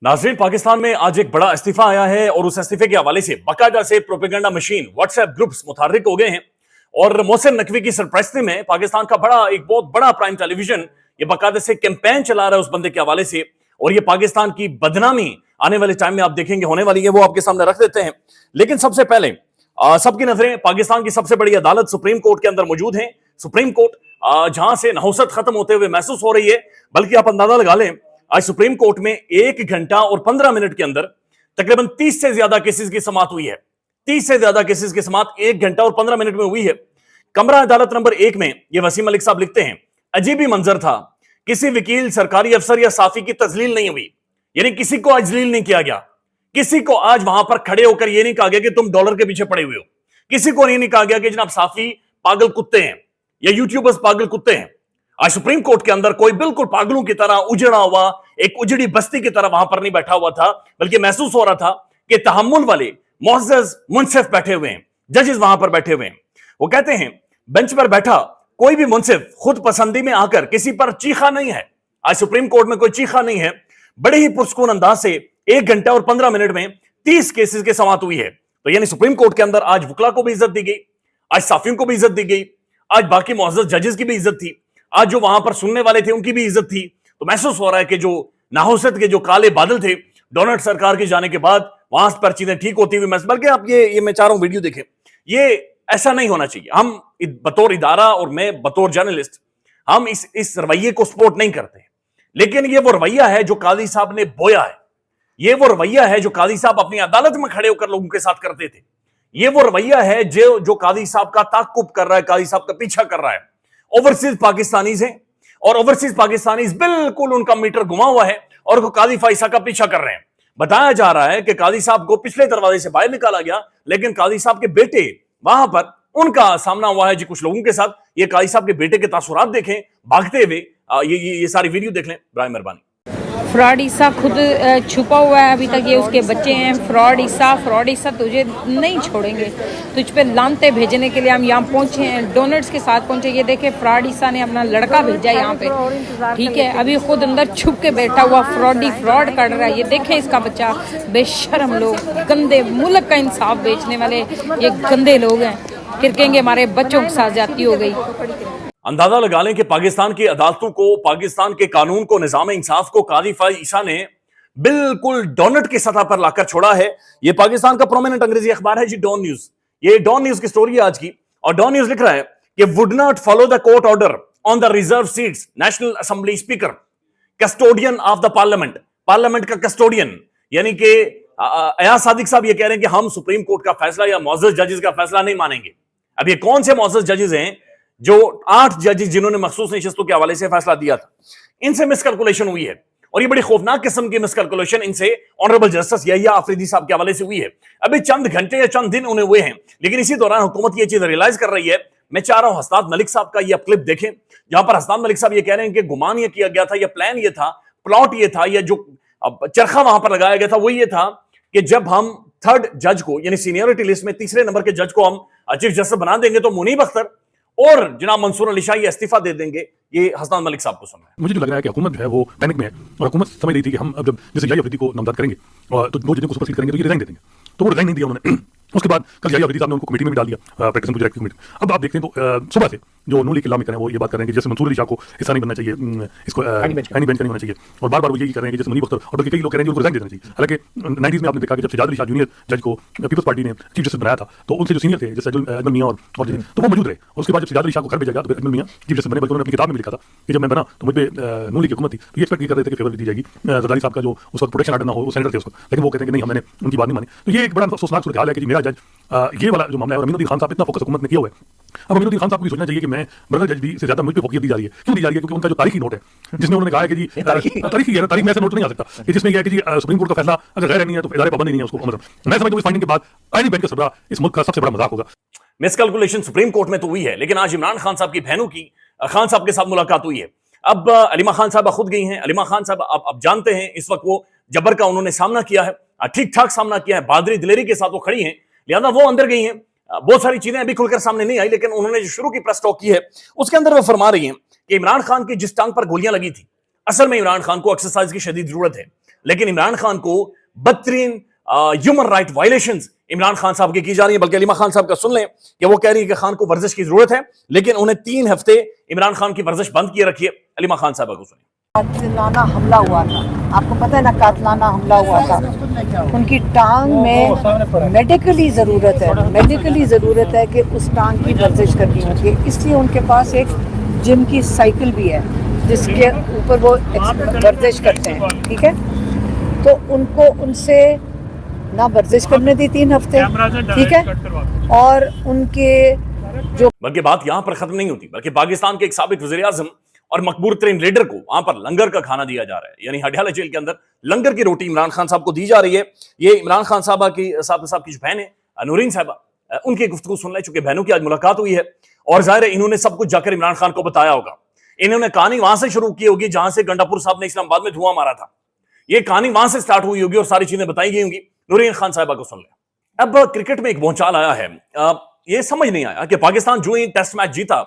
नाज़रीन, पाकिस्तान में आज एक बड़ा इस्तीफा आया है और उस इस्तीफे के हवाले से बाकायदा से प्रोपेगेंडा मशीन व्हाट्सएप ग्रुप्स मुतहर्रिक हो गए हैं। और मोहसिन नकवी की सरपरस्ती में पाकिस्तान का एक बहुत बड़ा प्राइम टेलीविजन ये बाकायदा से कैंपेन चला रहा है उस बंदे के हवाले से, और ये पाकिस्तान की बदनामी आने वाले टाइम में आप देखेंगे होने वाली है, वो आपके सामने रख देते हैं। लेकिन सबसे पहले सबकी नजरें पाकिस्तान की सबसे बड़ी अदालत सुप्रीम कोर्ट के अंदर मौजूद है। सुप्रीम कोर्ट जहां से नहुसत खत्म होते हुए महसूस हो रही है, बल्कि आप अंदाजा लगा लें आज सुप्रीम कोर्ट में 1 घंटा और 15 मिनट के अंदर तकरीबन 30 से ज्यादा केसेस की समाअत हुई है। 30 से ज्यादा केसेस की समाअत 1 घंटा और 15 मिनट में हुई है। कमरा अदालत नंबर 1 में ये वसीम मलिक साहब लिखते हैं, अजीब ही मंजर था, किसी वकील, सरकारी अफसर या साफी की तजलील नहीं हुई, यानी किसी को आज जलील नहीं किया गया। किसी को आज वहां पर खड़े होकर यह नहीं कहा गया कि तुम डॉलर के पीछे पड़े हुए हो। किसी को नहीं कहा गया कि जनाब साफी पागल कुत्ते हैं या यूट्यूबर्स पागल कुत्ते हैं। आज सुप्रीम कोर्ट के अंदर कोई बिल्कुल पागलों की तरह उजड़ा हुआ एक उजड़ी बस्ती की तरह वहां पर नहीं बैठा हुआ था, बल्कि महसूस हो रहा था कि तहम्मुल वाले मुअज़्ज़ज़ मुंसिफ बैठे हुए हैं, जजेस वहां पर बैठे हुए हैं। वो कहते हैं बेंच पर बैठा कोई भी मुंसिफ खुद पसंदी में आकर किसी पर चीखा नहीं है। आज सुप्रीम कोर्ट में कोई चीखा नहीं है। बड़े ही पुरस्कून अंदाज से 1 घंटा और 15 मिनट में 30 केसेस की समाअत हुई है। तो यानी सुप्रीम कोर्ट के अंदर आज वकला को भी इज्जत दी गई, आज साफियों को भी इज्जत दी गई, आज बाकी मुअज़्ज़ज़ जजेस की भी इज्जत थी, आज जो वहां पर सुनने वाले थे उनकी भी इज्जत थी। तो महसूस हो रहा है कि जो नाहुसत के जो काले बादल थे डोनाल्ड सरकार के जाने के बाद वहां पर चीजें ठीक होती हुई, बल्कि आप ये मैं चाह रहा हूं वीडियो देखें। ये ऐसा नहीं होना चाहिए। हम बतौर इदारा और मैं बतौर जर्नलिस्ट हम इस रवैये को सपोर्ट नहीं करते, लेकिन ये वो रवैया है जो काजी साहब ने बोया है। ये वो रवैया है जो काजी साहब अपनी अदालत में खड़े होकर लोगों के साथ करते थे। ये वो रवैया है जो काजी साहब का ताक़ुब कर रहा है, काजी साहब का पीछा कर रहा है। ओवरसीज पाकिस्तानीज हैं और ओवरसीज पाकिस्तानीज बिल्कुल उनका मीटर घुमा हुआ है और वो काजी फाइसा का पीछा कर रहे हैं। बताया जा रहा है कि काजी साहब को पिछले दरवाजे से बाहर निकाला गया, लेकिन काजी साहब के बेटे वहां पर उनका सामना हुआ है जी कुछ लोगों के साथ। ये काजी साहब के बेटे के तासुरात देखें भागते हुए, ये सारी वीडियो देख लें बराए मेहरबानी। फ्रॉड ईसा खुद छुपा हुआ है, अभी तक ये उसके बच्चे हैं। फ्रॉड ईसा तुझे नहीं छोड़ेंगे, तुझ पे लानते भेजने के लिए हम यहाँ पहुँचे हैं, डोनट्स के साथ पहुँचे। ये देखे फ्रॉड ईसा ने अपना लड़का भेजा यहाँ पे, ठीक है। अभी खुद अंदर छुप के बैठा हुआ फ्रॉड कर रहा है। ये देखे इसका बच्चा। बेशर्म लोग, गंदे, मुल्क का इंसाफ बेचने वाले ये गंदे लोग हैं। फिर कहेंगे हमारे बच्चों के साथ ज्यादती हो गई। अंदाजा लगा लें कि पाकिस्तान की अदालतों को, पाकिस्तान के कानून को, निजाम इंसाफ को काजी फाइसा ने बिल्कुल डोनट की सतह पर लाकर छोड़ा है। यह पाकिस्तान का प्रोमिनेंट अंग्रेजी अखबार है जी डॉन न्यूज। ये डॉन न्यूज की स्टोरी है आज की, और डॉन न्यूज लिख रहा है कि would not follow the court order on the reserve seats, national assembly speaker, custodian of the parliament, parliament का कस्टोडियन, यानी कि अयाज सादिक साहब ये कह रहे हैं कि हम सुप्रीम कोर्ट का फैसला या मुअज़्ज़ज़ जजेस का फैसला नहीं मानेंगे। अब ये कौन से मुअज़्ज़ज़ जजेस हैं? जो 8 जजेस जिन्होंने मखसूस नशिस्तों के हवाले से फैसला दिया था, इनसे मिसकैलकुलेशन हुई है, और ये बड़ी खौफनाक किस्म की मिसकैलकुलेशन इनसे ऑनरेबल जस्टिस यहिया आफरीदी साहब के हवाले से हुई है। अभी चंद घंटे या चंद दिन उन्हें हुए हैं, लेकिन इसी दौरान हुकूमत ये चीज रियलाइज कर रही है। मैं चाह रहा हूं हसनात मलिक साहब का यह क्लिप देखें, जहां पर हसनात मलिक साहब ये कह रहे हैं कि गुमान ये किया गया था, या प्लान ये था, प्लॉट ये था, या जो चरखा वहां पर लगाया गया था वो ये था कि जब हम 3rd जज को, यानी सीनियरिटी लिस्ट में तीसरे नंबर के जज को हम चीफ जस्टिस बना देंगे तो मुनीब अख्तर और जनाब मंसूर अली शाह ये इस्तीफा दे देंगे। ये हसनात मलिक साहब को सुनना है। मुझे जो लग रहा है कि हुकूमत जो है वो पैनिक में है, और हुकूमत समझ रही थी कि हम अब जब जैसे यहिया आफरीदी को नामजद करेंगे और तो वो जजेस को सुपरसीड करेंगे तो ये रिजाइन दे देंगे, तो वो रिजाइन नहीं दिया उन्होंने। उसके बाद कल यहिया आफरीदी साहब ने उनको कमेटी में भी डाल दिया, प्रैक्टिस प्रोजेक्ट की कमेटी। अब आप देखते हैं तो सुबह से जो नून लीग के लामिक हैं वो ये बात कर रहे हैं कि जैसे मंसूर अली शाह को हिस्सा नहीं बनना चाहिए, इसको एनी बेंच का नहीं होना चाहिए, और बार बार वो यही कर रहे हैं कि जैसे मुनीब अख्तर, और बल्कि कई लोग कह रहे हैं कि उनको रिजाइन देना चाहिए। हालांकि 90s में आपने देखा कि जब सिजाद अली शाह जूनियर जज को पीपल्स पार्टी ने चीफ जस्टिस बनाया था, तो उनसे जो सीनियर थे जैसे अजमल मियां और तो वो मौजूद रहे। उसके बाद जब सिजाद अली शाह को घर भेजा गया तो अजमल मियां चीफ जस्टिस बने, बल्कि उन्होंने अपनी किताब में लिखा था कि जब मैं बना तो मुझ पे नून लीग की हुकूमत थी, तो ये एक्सपेक्ट कर रहे थे कि फेवर दी जाएगी जरदारी साहब का जो उस वक्त प्रोटेक्शन आर्डर ना हो, वो सेनेटर थे उस वक्त, लेकिन वो कहते हैं कि नहीं, हमने उनकी बात नहीं मानी। तो ये एक बड़ा अफसोसनाक सूरत हाल है कि मेरा जज ये वाला जो मामला है, अमीनुद्दीन खान साहब इतना फोकस हुकूमत ने किया हुआ है। अब अमीनुद्दीन खान साहब को भी सोचना चाहिए कि मैं बरगल जज भी से ज्यादा मुझ पे फोकस दी जा रही है। क्यों दी जा रही है? क्योंकि उनका जो तारीखी नोट है जिसमें उन्होंने कहा है कि जी तारीखी में ऐसा नोट नहीं आ सकता कि जिसमें यह है कि जी सुप्रीम कोर्ट का फैसला अगर गैर नहीं है तो इदारे पाबंदी नहीं है उसको। मतलब मैं समझता हूं इस फाइंडिंग के बाद आईनी बेंच का सबरा इस मुल्क का सबसे बड़ा मजाक होगा। मिसकैलकुलेशन सुप्रीम कोर्ट में तो हुई है, लेकिन आज इमरान खान साहब की बहनों की खान साहब के साथ मुलाकात हुई है। अब अलीमा खान साहब खुद गई हैं। अलीमा खान साहब अब जानते हैं इस वक्त वो जबर का उन्होंने सामना किया है, ठीक ठाक सामना किया है, बहादुरी दिलेरी के साथ वो खड़ी हैं, लिहाजा वो अंदर गई हैं। बहुत सारी चीजें अभी खुलकर सामने नहीं आई, लेकिन उन्होंने जो शुरू की प्रेस टॉक की है उसके अंदर वो फरमा रही हैं कि इमरान खान की जिस टांग पर गोलियां लगी थी, असल में इमरान खान को एक्सरसाइज की शदीद जरूरत है। लेकिन इमरान खान को बदतरीन human right violations Imran Khan साहब की जा रही है। बल्कि अलीमा खान साहब का सुन लें कि वो कह रही है कि खान को वर्जिश की जरूरत है, लेकिन उन्हें 3 हफ्ते इमरान खान की वर्जिश बंद किए रखी है। अलीमा खान साहब को सुनिए। कातिलाना हमला हुआ था, आपको पता है ना, कातिलाना हमला हुआ था। उनकी टांग में मेडिकली ज़रूरत है कि उस टांग की वर्जिश करनी होती है, इसलिए उनके पास एक जिम की साइकिल भी है जिसके ऊपर वो वर्जिश करते हैं, ठीक है। तो उनको उनसे ना वर्जिश करने दी 3 हफ्ते, ठीक है। और उनके जो बल्कि बात यहां पर खत्म नहीं होती, बल्कि पाकिस्तान के एक साबिक वज़ीर आज़म और मकबूल तरीन लीडर को वहां पर लंगर का खाना दिया जा रहा है, यानी हडियाला जेल के अंदर लंगर की रोटी इमरान खान साहब को दी जा रही है। ये इमरान खान साहब की जो बहन है नूरीन साहबा, उनकी गुफ्तगू सुन ले, चूंकि बहनों की आज मुलाकात हुई है और जाहिर है इन्होंने सब कुछ जाकर इमरान खान को बताया होगा। इन्होंने कहानी वहां से शुरू की होगी जहां से गंडापुर साहब ने इस्लामाबाद में धुआं मारा था। ये कहानी वहां से स्टार्ट हुई होगी और सारी चीजें बताई गई होंगी। नूरीन खान साहबा को सुन ले। अब क्रिकेट में एक भूचाल आया है। ये समझ नहीं आया कि पाकिस्तान जो ही टेस्ट मैच जीता,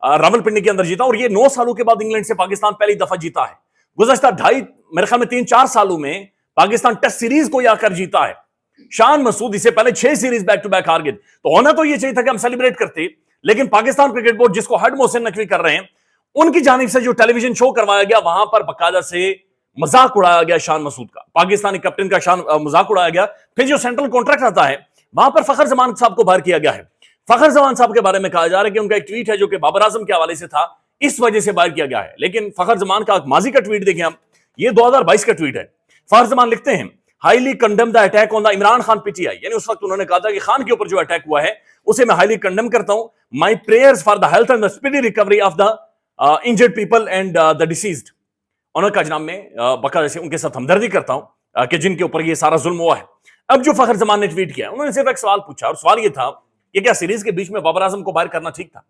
रावलपिंडी के अंदर जीता, और ये 9 सालों के बाद इंग्लैंड से पाकिस्तान पहली दफा जीता है। गुज़श्ता 2.5 मेरे ख्याल में 3-4 सालों में पाकिस्तान टेस्ट सीरीज को आकर जीता है। शान मसूद इससे पहले 6 सीरीज बैक टू बैक हार गए। तो होना तो ये चाहिए था कि हम सेलिब्रेट करते, लेकिन पाकिस्तान क्रिकेट बोर्ड जिसको हेड मोहसिन नकवी कर रहे हैं, उनकी जानिब से जो टेलीविजन शो करवाया गया वहां पर बकायदा से मजाक उड़ाया गया शान मसूद का, पाकिस्तानी कैप्टन का मजाक उड़ाया गया। फिर जो सेंट्रल कॉन्ट्रैक्ट आता है वहां पर फखर जमान साहब को बाहर किया गया है। फखर जमान साहब के बारे में कहा जा रहा है कि उनका एक ट्वीट है जो कि बाबर आजम के हवाले से था, इस वजह से बाहर किया गया है। लेकिन फखर जमान का माजी का ट्वीट देखें हम, ये 2022 का ट्वीट है। फखर जमान लिखते हैं, highly condemn the attack on the Imran Khan PTI, यानी उस वक्त उन्होंने कहा था कि खान के ऊपर जो अटैक हुआ है उसे मैं हाईली कंडेम करता हूं। My prayers for the health and the speedy recovery of the injured people and the deceased. उनका जनाब में बकायदा से उनके साथ हमदर्दी करता हूं कि जिनके ऊपर ये सारा जुल्म हुआ है। अब जो फखर जमान ने ट्वीट किया, उन्होंने सिर्फ एक सवाल पूछा, और सवाल ये था कि क्या सीरीज के बीच में बाबर आजम को बाहर करना ठीक था?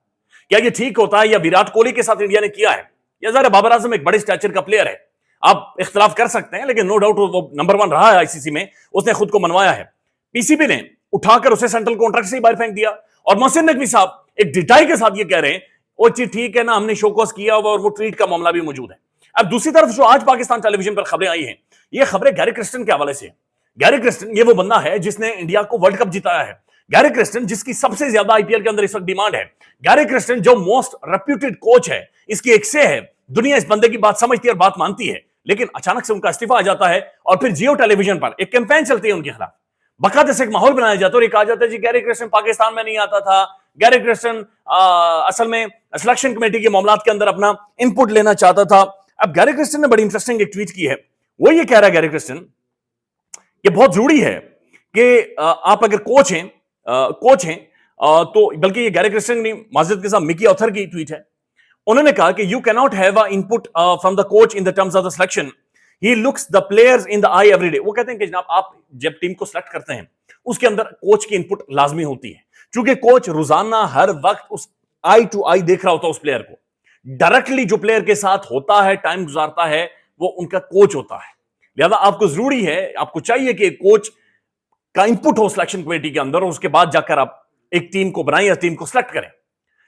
क्या ये ठीक होता है या विराट कोहली के साथ इंडिया ने किया है? या जरा बाबर आजम एक बड़े स्टैचर का प्लेयर है, आप इख्तिलाफ कर सकते हैं, लेकिन नो डाउट वो नंबर 1 रहा है आईसीसी में, उसने खुद को मनवाया है। पीसीबी ने उठाकर उसे सेंट्रल कॉन्ट्रैक्ट से ही बाहर फेंक दिया। और मोहसिन नकवी साहब एक डिटाई के साथ ये कह रहे हैं, वो चीज ठीक है ना, हमने शोकॉस किया हुआ और वो ट्वीट का मामला भी मौजूद है। अब दूसरी तरफ जो आज पाकिस्तान टेलीविजन पर खबरें आई हैं, ये खबरें गैरी क्रिस्टन के हवाले से। गैरी क्रिस्टन ये वो बंदा है जिसने इंडिया को वर्ल्ड कप जिताया है। गैरी क्रिस्टन जिसकी सबसे ज्यादा आईपीएल के अंदर इस वक्त डिमांड है। गैरी क्रिस्टन जो मोस्ट रेप्यूटेड कोच है, इसकी एक से है, दुनिया इस बंदे की बात समझती है और बात मानती है। लेकिन अचानक से उनका इस्तीफा आ जाता है और फिर जियो टेलीविजन पर एक कैंपेन चलती है उनके खिलाफ। बाकायदा से एक माहौल बनाया जाता है और ये कहा जाता है जी गैरी क्रिस्टन पाकिस्तान में नहीं आता था, गैरी क्रिस्टन असल में सिलेक्शन कमेटी के मामलात के अंदर अपना इनपुट लेना चाहता था। अब गैरी क्रिस्टन ने बड़ी इंटरेस्टिंग एक ट्वीट की है। वो ये कह रहा है गैरी क्रिस्टन कि बहुत जरूरी है कि आप अगर कोच हैं तो, बल्कि ये गैरी क्रिस्टन ने माजिद के साथ मिकी ऑथर की ट्वीट है। उन्होंने कहा कि you can not have a input from the coach in the terms of the selection, he looks the players in the I every day. वो कहते हैं कि जनाब आप जब टीम को सिलेक्ट करते हैं उसके अंदर कोच की इनपुट लाजमी होती है, क्योंकि कोच रोजाना हर वक्त उस आई टू आई देख रहा होता है उस प्लेयर को। डायरेक्टली जो प्लेयर के साथ होता है, टाइम गुजारता है, वो उनका कोच होता है। लिहाजा आपको जरूरी है, आपको चाहिए कि कोच का इनपुट हो सिलेक्शन कमेटी के अंदर और उसके बाद जाकर आप एक टीम को बनाएं या टीम को सिलेक्ट करें।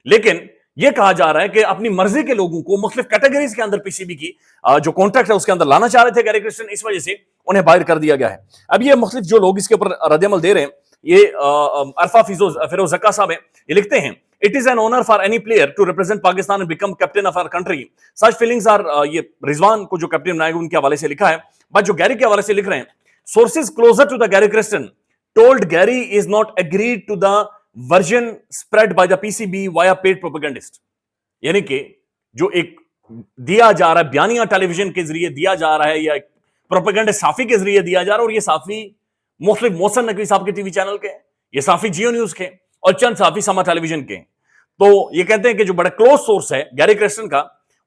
लेकिन यह कहा जा रहा है कि अपनी मर्जी के लोगों को मुख्तलिफ कैटेगरीज के अंदर पीसीबी की जो कॉन्ट्रैक्ट है उसके अंदर लाना चाह रहे थे गैरी क्रिस्टन, इस वजह से उन्हें बाहर कर दिया गया है। अब ये मुख्तलिफ जो लोग इसके ऊपर रद्द-ए-अमल दे रहे हैं, ये अरफा फिरोज जक्का साहब है, ये लिखते हैं, it is an honour for any player to represent Pakistan and become captain of our country, such feelings are, ये रिजवान को जो कैप्टन बनाएगा उनके हवाले से लिखा है। बट जो गैरी के हवाले से लिख रहे हैं, sources closer to the Gary Kirsten told Gary is not agreed to the version spread by the PCB via paid propagandist. यानी कि जो एक दिया जा रहा है बयानिया टेलीविजन के जरिए दिया जा रहा है या प्रोपेगेंडा साफी के जरिए दिया जा रहा है, और ये साफी मुख्तलिफ मोहसिन नकवी साहब के टीवी चैनल के, ये साफी जियो न्यूज के और चंद साफी समा टेलीविजन के। तो ये कहते हैं कि जो बड़ा क्लोज सोर्स है गैरी क्रिस्टन का,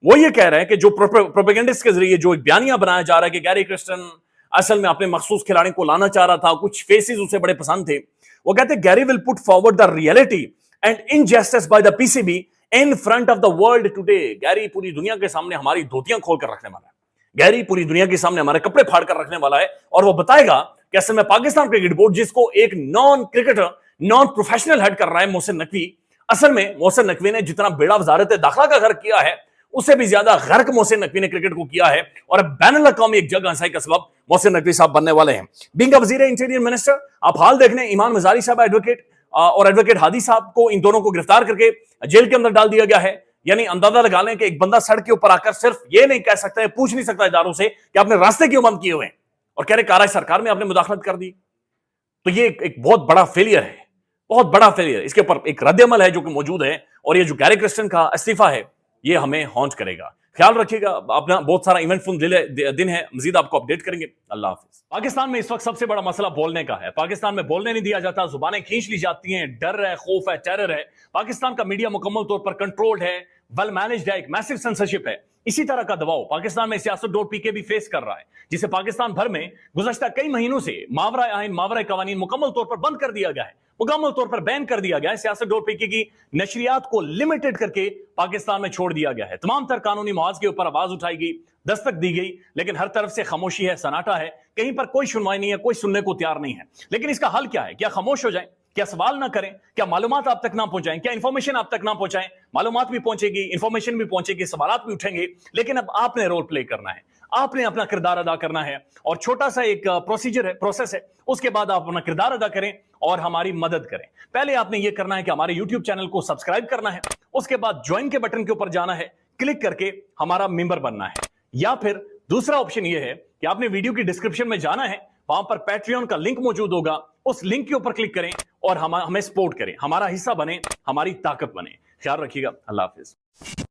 वो ये कह रहा है कि जो प्रोपेगेंडिस्ट के जरिए जो एक बयानिया बनाया जा रहा है कि गैरी क्रिस्टन असल में अपने मखसूस खिलाड़ी को लाना चाह रहा था, कुछ फेसेस उसे बड़े पसंद थे, वो कहते हैं Gary will put forward the reality and injustice bye the PCB in front of the world today. Gary पूरी दुनिया के सामने हमारी धोतियां खोलकर रखने वाला है, गैरी पूरी दुनिया के सामने हमारे कपड़े फाड़ कर रखने वाला है, और वो बताएगा कि असल में पाकिस्तान क्रिकेट बोर्ड जिसको एक non cricketer, non professional head कर रहा है मोहसिन नकवी, असल में मोहसिन नकवी ने जितना बेड़ा वजारत दाखिला का घर किया है उससे भी ज्यादा गर्क मोहसिन नकवी ने क्रिकेट को किया है और अब बैनुल अक़वामी एक जगह हंसाई का सबब मोहसिन नकवी साहब बनने वाले हैं। बीइंग वजीर इंटीरियर मिनिस्टर, आप हाल देख लें, ईमान मजारी साहब एडवोकेट और एडवोकेट हादी साहब को, इन दोनों को गिरफ्तार करके जेल के अंदर डाल दिया गया है। यानी अंदाजा लगा लें कि एक बंदा सड़क के ऊपर आकर सिर्फ ये नहीं कह सकता है, पूछ नहीं सकता इदारों से कि आपने रास्ते क्यों बंद किए हुए हैं, और कह रहे काराज सरकार में आपने मुदाखलत कर दी। तो ये एक बहुत बड़ा फेलियर है, बहुत बड़ा फेलियर। इसके ऊपर एक रद्द-ए-अमल है जो कि मौजूद है, और ये जो गैरी क्रिस्टन का इस्तीफा है ये हमें हॉन्ट करेगा। ख्याल रखिएगा, अपना बहुत सारा इवेंटफुल दिन है, मजीद आपको अपडेट करेंगे। अल्लाह हाफिज। पाकिस्तान में इस वक्त सबसे बड़ा मसला बोलने का है। पाकिस्तान में बोलने नहीं दिया जाता, जुबानें खींच ली जाती हैं, डर है, खौफ है, टेरर है। पाकिस्तान का मीडिया मुकम्मल तौर पर कंट्रोल्ड है, वेल मैनेज्ड है, एक मैसिव सेंसरशिप है। इसी तरह का दबाव पाकिस्तान में सियासत.pk भी फेस कर रहा है, जिसे पाकिस्तान भर में गुज़श्ता कई महीनों से मावरा आइन, मावरा कवानीन मुकम्मल तौर पर बंद कर दिया गया है, मुकम्मल तौर पर बैन कर दिया गया है। सियासत.pk की नशरियात को लिमिटेड करके पाकिस्तान में छोड़ दिया गया है। तमाम तर कानूनी मवाज के ऊपर आवाज उठाई गई, दस्तक दी गई, लेकिन हर तरफ से खामोशी है, सन्नाटा है, कहीं पर कोई सुनवाई नहीं है, कोई सुनने को तैयार नहीं है। लेकिन इसका हल क्या है? क्या खामोश हो जाए? क्या सवाल ना करें? क्या मालूमात आप तक ना पहुंचाएं? क्या इंफॉर्मेशन आप तक ना पहुंचाएं? मालूमात भी पहुंचेगी, इंफॉर्मेशन भी पहुंचेगी, सवालात भी उठेंगे, लेकिन अब आपने रोल प्ले करना है, आपने अपना किरदार अदा करना है। और छोटा सा एक प्रोसीजर है, प्रोसेस है, उसके बाद आप अपना किरदार अदा करें और हमारी मदद करें। पहले आपने यह करना है कि हमारे YouTube चैनल को सब्सक्राइब करना है, उसके बाद ज्वाइन के बटन के ऊपर जाना है, क्लिक करके हमारा मेंबर बनना है। या फिर दूसरा ऑप्शन यह है कि आपने वीडियो की डिस्क्रिप्शन में जाना है, वहां पर पैट्रियन का लिंक मौजूद होगा, उस लिंक के ऊपर क्लिक करें और हमें सपोर्ट करें, हमारा हिस्सा बने, हमारी ताकत बने। ख्याल रखिएगा। अल्लाह हाफिज।